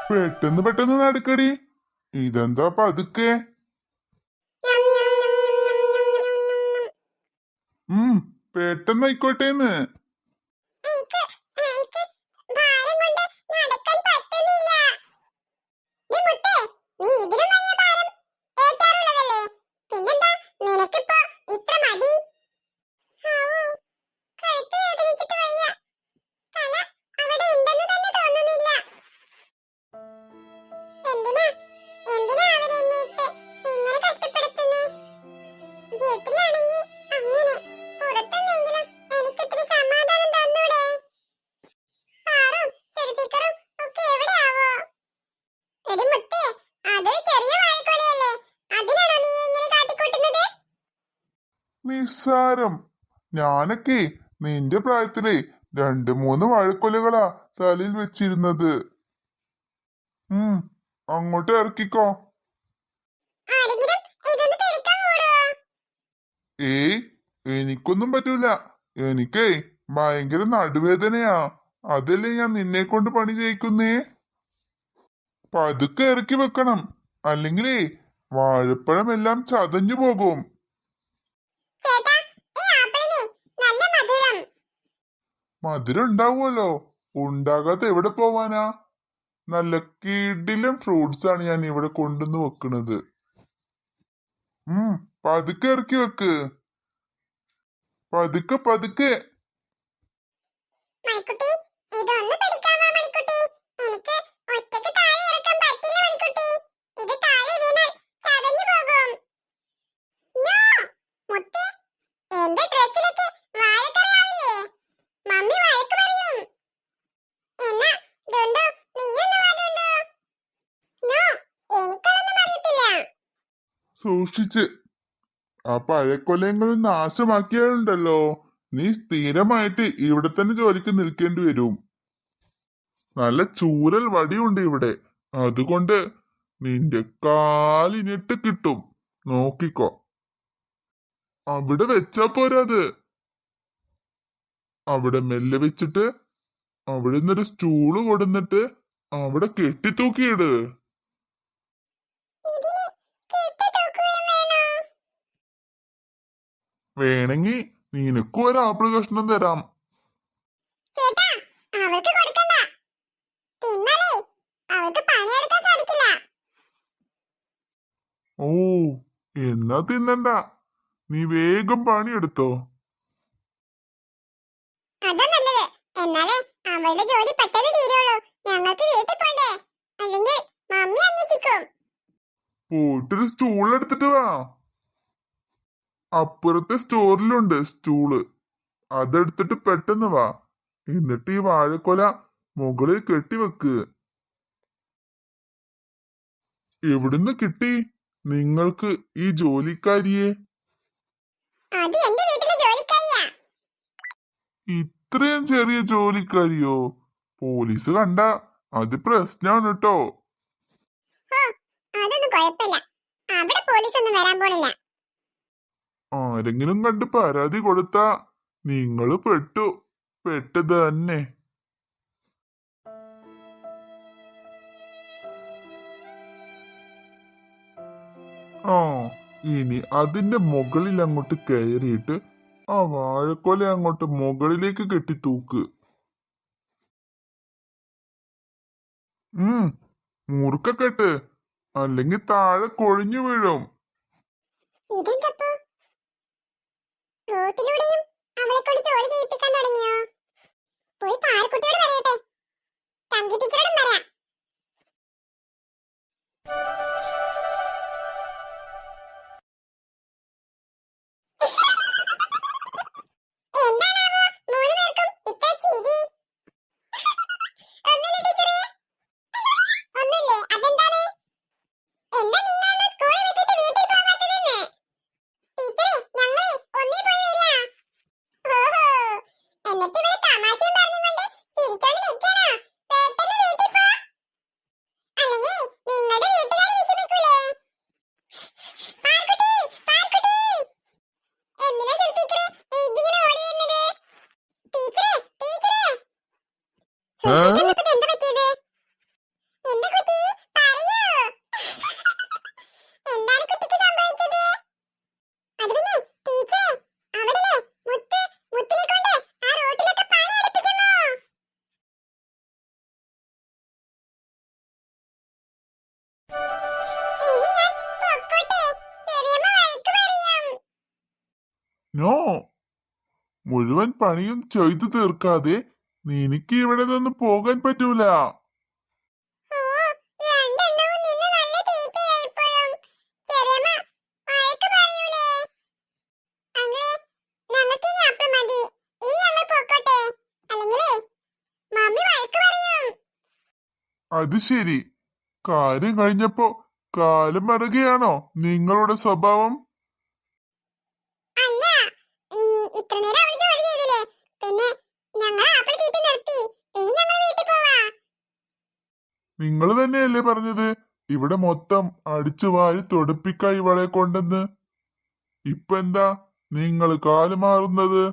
പെട്ടെന്ന് പെട്ടെന്ന് നടക്കടി. ഇതെന്താ പതുക്കെ? പെട്ടെന്നായിക്കോട്ടേന്ന്. നിസ്സാരം. ഞാനൊക്കെ നിന്റെ പ്രായത്തിലെ 2-3 വാഴക്കൊലകളാ തലയിൽ വെച്ചിരുന്നത്. അങ്ങോട്ട് ഇറക്കിക്കോ. ഏയ്, എനിക്കൊന്നും പറ്റൂല. എനിക്കേ ഭയങ്കര നടുവേദനയാ. അതല്ലേ ഞാൻ നിന്നെ കൊണ്ട് പണി ചെയ്യിക്കുന്നേ. പതുക്കെ ഇറക്കി വെക്കണം, അല്ലെങ്കിലേ വാഴപ്പഴമെല്ലാം ചതഞ്ഞു പോകും. മധുരം ഉണ്ടാവുമല്ലോ, ഉണ്ടാകാതെ എവിടെ പോവാനാ? നല്ല കിടിലം ഫ്രൂട്ട്സ് ആണ് ഞാൻ ഇവിടെ കൊണ്ടുവന്ന് വെക്കണത്. പതുക്കെ ഇറക്കി വെക്ക്. പതുക്കെ പതുക്കെ. സൂക്ഷിച്ച്. ആ പഴക്കൊലങ്ങൾ നാശമാക്കിയാലുണ്ടല്ലോ, നീ സ്ഥിരമായിട്ട് ഇവിടെ തന്നെ ജോലിക്ക് നിൽക്കേണ്ടി വരും. നല്ല ചൂരൽ വടിയുണ്ട് ഇവിടെ, അതുകൊണ്ട് നിന്റെ കാലിനിട്ട് കിട്ടും. നോക്കിക്കോ. അവിടെ വെച്ചാ പോരാത്. അവിടെ മെല്ലെ വെച്ചിട്ട് അവിടെ നിന്നൊരു സ്റ്റൂള് കൊടുന്നിട്ട് അവിടെ കെട്ടിത്തൂക്കിയിട്. വേണമെങ്കിൽ നിനക്കും ഒരു ആപ്പിൾ കഷ്ണം തരാം. ഓ, എന്നാ തിന്നണ്ട. നീ വേഗം പണിയെടുത്തോ. പോയിട്ടൊരു സ്റ്റൂൾ എടുത്തിട്ട് വാ. അപ്പുറത്തെ സ്റ്റോറിലുണ്ട് സ്റ്റൂള്. അതെടുത്തിട്ട് പെട്ടെന്ന് വാ. എന്നിട്ട് ഈ വാഴക്കൊല മുകളിൽ കെട്ടിവെക്ക്. എവിടുന്ന് കിട്ടി നിങ്ങൾക്ക് ഈ ജോലിക്കാരിയെ? ഇത്രയും ചെറിയ ജോലിക്കാരിയോ? പോലീസ് കണ്ട അത് പ്രശ്നാണ് കേട്ടോ. ആരെങ്കിലും കണ്ട് പരാതി കൊടുത്താ നിങ്ങള് പെട്ടത് തന്നെ. ഇനി അതിന്റെ മുകളിൽ അങ്ങോട്ട് കയറിയിട്ട് ആ വാഴക്കൊല അങ്ങോട്ട് മുകളിലേക്ക് കെട്ടിത്തൂക്ക്. മുറുക്കെട്ട്, അല്ലെങ്കിൽ താഴെ കൊഴിഞ്ഞു വീഴും. എന്നിട്ട് ഇവിടെ തമാശയും പറഞ്ഞുകൊണ്ട് ചിരിച്ചോണ്ട് നോ, മുഴുവൻ പണിയും ചെയ്തു തീർക്കാതെ നിനക്ക് ഇവിടെ നിന്ന് പോകാൻ പറ്റൂല. അത് ശരി, കാര്യം കഴിഞ്ഞപ്പോ കാലം മറുകയാണോ നിങ്ങളുടെ സ്വഭാവം? നിങ്ങൾ തന്നെയല്ലേ പറഞ്ഞത് ഇവിടെ മൊത്തം അടിച്ചു വാരി തൊടുപ്പിക്ക ഇവളെ കൊണ്ടെന്ന്? ഇപ്പൊ എന്താ നിങ്ങൾ കാല് മാറുന്നത്?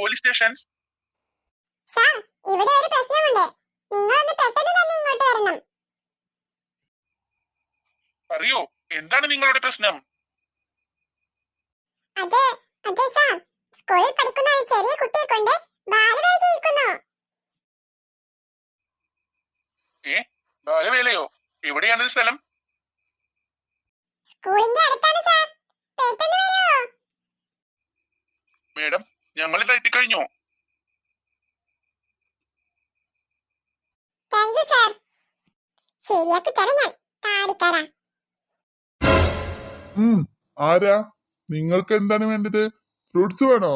Police station. സാർ, ഇവിടെ ഒരു പ്രശ്നമുണ്ട്. നിങ്ങളൊന്ന് പെട്ടെന്ന് തന്നെ ഇങ്ങോട്ട് വരണം. അറിയോ എന്താണ് നിങ്ങളുടെ പ്രശ്നം? അത് സാർ, സ്കൂളിൽ പഠിക്കുന്ന ഒരു ചെറിയ കുട്ടിയെ കൊണ്ട് ബാലവേല ചെയ്യിക്കുന്നു. ബാലവേലയോ? എവിടെയാണ് സ്ഥലം? സ്കൂളിന്റെ അടുത്താണ് സാർ, പെട്ടെന്ന് വരൂ. മേഡം, ഞങ്ങളിത് എത്തിക്കഴിഞ്ഞു. Thank you sir. ശരിയാക്കി തരാം ഞാൻ, താടിത്തരാം. ആരാ? നിങ്ങൾക്ക് എന്താണ് വേണ്ടത്? ഫ്രൂട്ട്സ് വേണോ?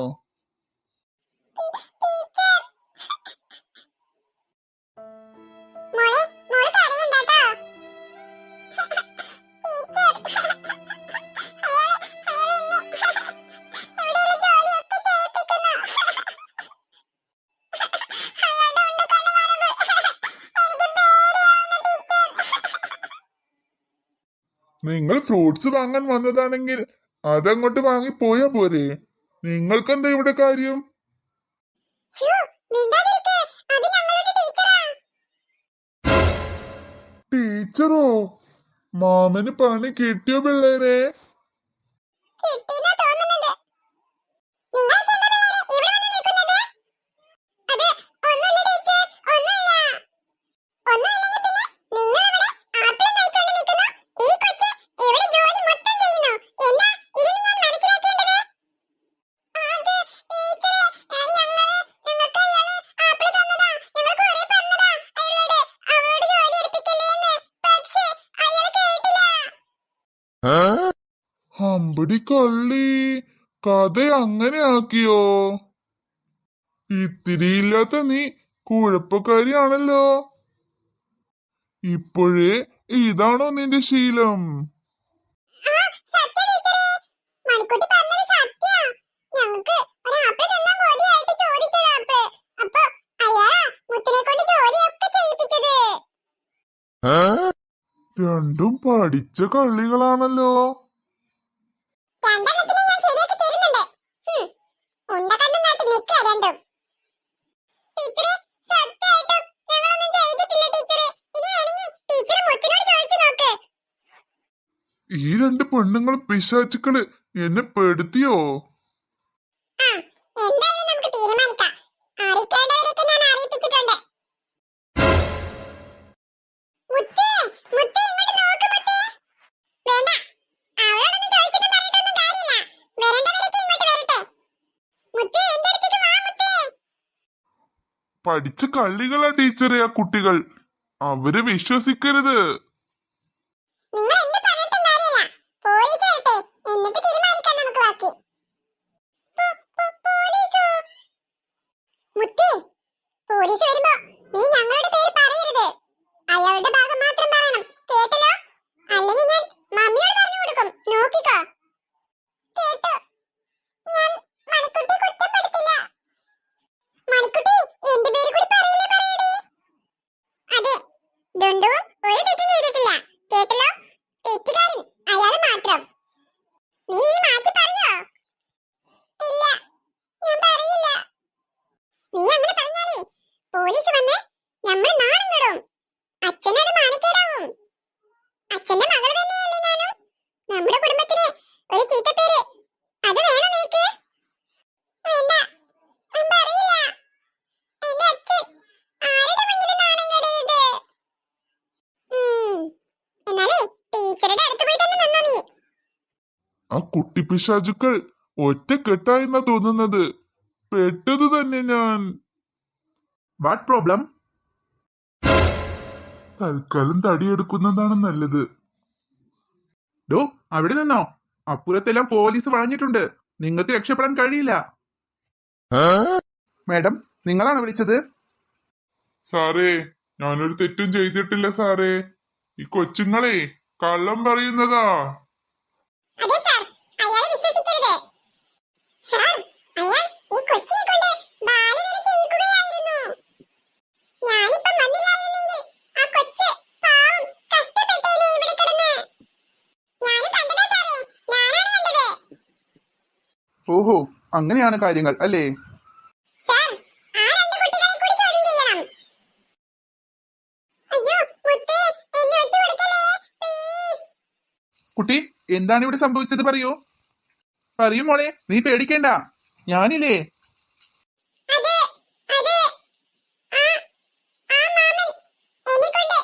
നിങ്ങൾ ഫ്രൂട്ട്സ് വാങ്ങാൻ വന്നതാണെങ്കിൽ അതങ്ങോട്ട് വാങ്ങി പോയാ പോരെ? നിങ്ങൾക്കെന്താ ഇവിടെ കാര്യം? ടീച്ചറോ? മാമന് പണി കിട്ടിയോ പിള്ളേരെ? അമ്പടി കള്ളി, കഥ അങ്ങനെ ആക്കിയോ? ഇത്തിരിയില്ലാത്ത നീ കുഴപ്പക്കാരിയാണല്ലോ. ഇപ്പോഴേ ഇതാണോ നിന്റെ ശീലം? രണ്ടും പഠിച്ച കള്ളികളാണല്ലോ. ഈ രണ്ട് പെണ്ണുങ്ങൾ പിശാചുക്കള് എന്നെ പെടുത്തിയോ? പഠിച്ച കള്ളികളാ ടീച്ചറെ ആ കുട്ടികൾ. അവരെ വിശ്വസിക്കരുത്. അയാളുടെ ഭാഗം മാത്രം പറയണം, കേട്ടല്ലോ? അല്ലെങ്കിൽ ഞാൻ മമ്മിയോട് പറഞ്ഞു കൊടുക്കും. നോക്കിക്കോ. കേട്ടോ? ഞാൻ മണിക്കുട്ടി കുറ്റപ്പെടുത്തില്ല. മണിക്കുട്ടി, എന്റെ പേര് കൂടി പറയില്ലേ? പറയടി. അതെ, ഡുണ്ടുവും ഒരു തെറ്റും ചെയ്തിട്ടില്ല. കുട്ടിപ്പിശാചുക്കൾ ഒറ്റക്കെട്ടായെന്നാ തോന്നുന്നത്. പെട്ടത് തന്നെ ഞാൻ. What problem? തൽക്കാലം തടിയെടുക്കുന്നതാണ് നല്ലത്. ഡോ, അവിടെ നിന്നോ. അപ്പുറത്തെല്ലാം പോലീസ് വളഞ്ഞിട്ടുണ്ട്. നിങ്ങൾക്ക് രക്ഷപ്പെടാൻ കഴിയില്ല. മാഡം, നിങ്ങളാണ് വിളിച്ചത്? സാറേ, ഞാനൊരു തെറ്റും ചെയ്തിട്ടില്ല സാറേ. ഈ കൊച്ചുങ്ങളെ കള്ളം പറയുന്നതാ. അതെ സാർ, അയാളെ വിശ്വസിക്കരുത്. സാർ, അയാൾ ഈ കൊച്ചിനെ കൊണ്ട് ബാലവേല ചെയ്യിക്കുകയായിരുന്നു. ഞാനിപ്പം വന്നില്ലായിരുന്നെങ്കിൽ ആ കൊച്ച് പാവം കഷ്ടപ്പെട്ടേനെ ഇവിടെ കിടന്ന്. ഞാനും കണ്ടതാ സാറേ, ഞാനാണ് കണ്ടത്. ഓഹോ, അങ്ങനെയാണ് കാര്യങ്ങൾ അല്ലേ? സാർ, ആ രണ്ട് കുട്ടികളെ കൂടി ചോദ്യം ചെയ്യണം. അയ്യോ മുത്തേ, എന്നെ ഒറ്റുകൊടുക്കല്ലേ പ്ലീസ്. കുട്ടി, എന്താണ് ഇവിടെ സംഭവിച്ചത്? പറയൂ മോളെ, നീ പേടിക്കേണ്ട. ഞാനില്ലേ. അത് ആ മാമൻ എന്നെക്കൊണ്ട്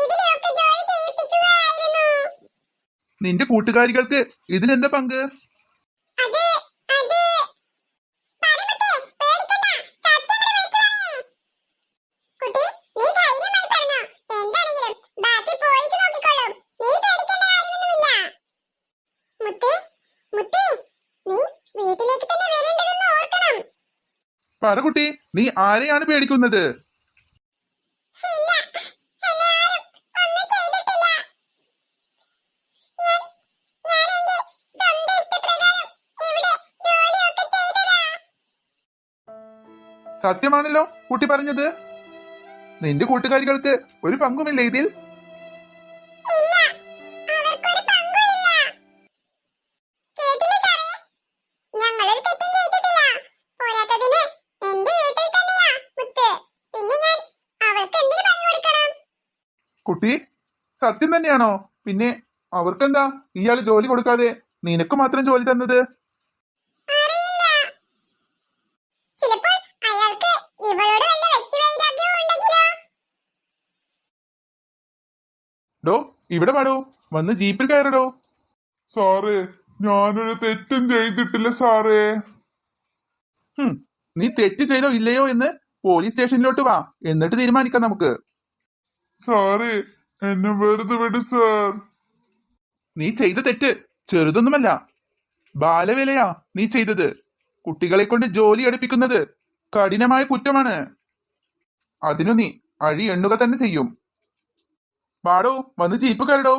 ഇതിനെയൊക്കെ ജോലി ചെയ്യിപ്പിക്കുകയായിരുന്നു. നിന്റെ കൂട്ടുകാരികൾക്ക് ഇതിലെന്താ പങ്ക്? അത് പരമത്തെ പേടിക്കണ്ട, സത്യം കൂടെ വിളിച്ചു പറയേ. കുട്ടി, നീ ധൈര്യമായി പറഞ്ഞോ. എന്താണെങ്കിലും ബാക്കി പോലീസ് നോക്കിക്കോളും. നീ പേടിക്കേണ്ട കാര്യമൊന്നുമില്ല. മുത്തേ, നീ വീട്ടിലേക്ക് തന്നെ വരേണ്ടതെന്ന് ഓർക്കണം. പറ കുട്ടി, നീ ആരെയാണ് പേടിക്കുന്നത്? ഇല്ല, എന്നെ ആരും ഒന്നും ചെയ്തിട്ടില്ല. ഞാൻ എന്റെ സ്വന്തം ഇഷ്ടപ്രകാരം ഇവിടെ ജോലിയൊക്കെ ചെയ്തതാ. സത്യമാണല്ലോ കുട്ടി പറഞ്ഞത്. നിന്റെ കൂട്ടുകാരികൾക്ക് ഒരു പങ്കുമില്ല ഇതിൽ. ഇല്ല, അവർക്കൊരു പങ്കുമില്ല. കേട്ടില്ലേ സാറേ? ഞങ്ങളൊരു തെറ്റും ചെയ്തിട്ടില്ല. പോരാത്തതിന് എന്റെ വീട്ടിൽ തന്നെയാ മുത്ത്. പിന്നെ ഞാൻ അവൾക്ക് എന്തിനു പണി കൊടുക്കണം? കുട്ടി, സത്യം തന്നെയാണോ? പിന്നെ അവർക്കെന്താ ഇയാൾ ജോലി കൊടുക്കാതെ നിനക്ക് മാത്രം ജോലി തന്നത്? അറിയില്ല. ചിലപ്പോൾ അയാൾക്ക് ഇവളോട് വല്ല വ്യക്തിവൈരാഗ്യവും ഉണ്ടെങ്കിലോ? ഡോ, ഇവിടെ പാടോ, വന്ന് ജീപ്പിൽ കയറടോ. സാറേ, ഞാനൊരു തെറ്റും ചെയ്തിട്ടില്ല സാറേ. നീ തെറ്റ് ചെയ്തോ ഇല്ലയോ എന്ന് പോലീസ് സ്റ്റേഷനിലോട്ട് വാ, എന്നിട്ട് തീരുമാനിക്കാം നമുക്ക്. സാറേ, എന്നെ വെറുതെ വിട് സാർ. നീ ചെയ്ത തെറ്റ് ചെറുതൊന്നുമല്ല. ബാലവേലയാ നീ ചെയ്തത്. കുട്ടികളെ കൊണ്ട് ജോലി എടുപ്പിക്കുന്നത് കഠിനമായ കുറ്റമാണ്. അതിനു നീ അഴി എണ്ണുക തന്നെ ചെയ്യും. പാടോ, വന്ന് ജീപ്പ് കയറടോ.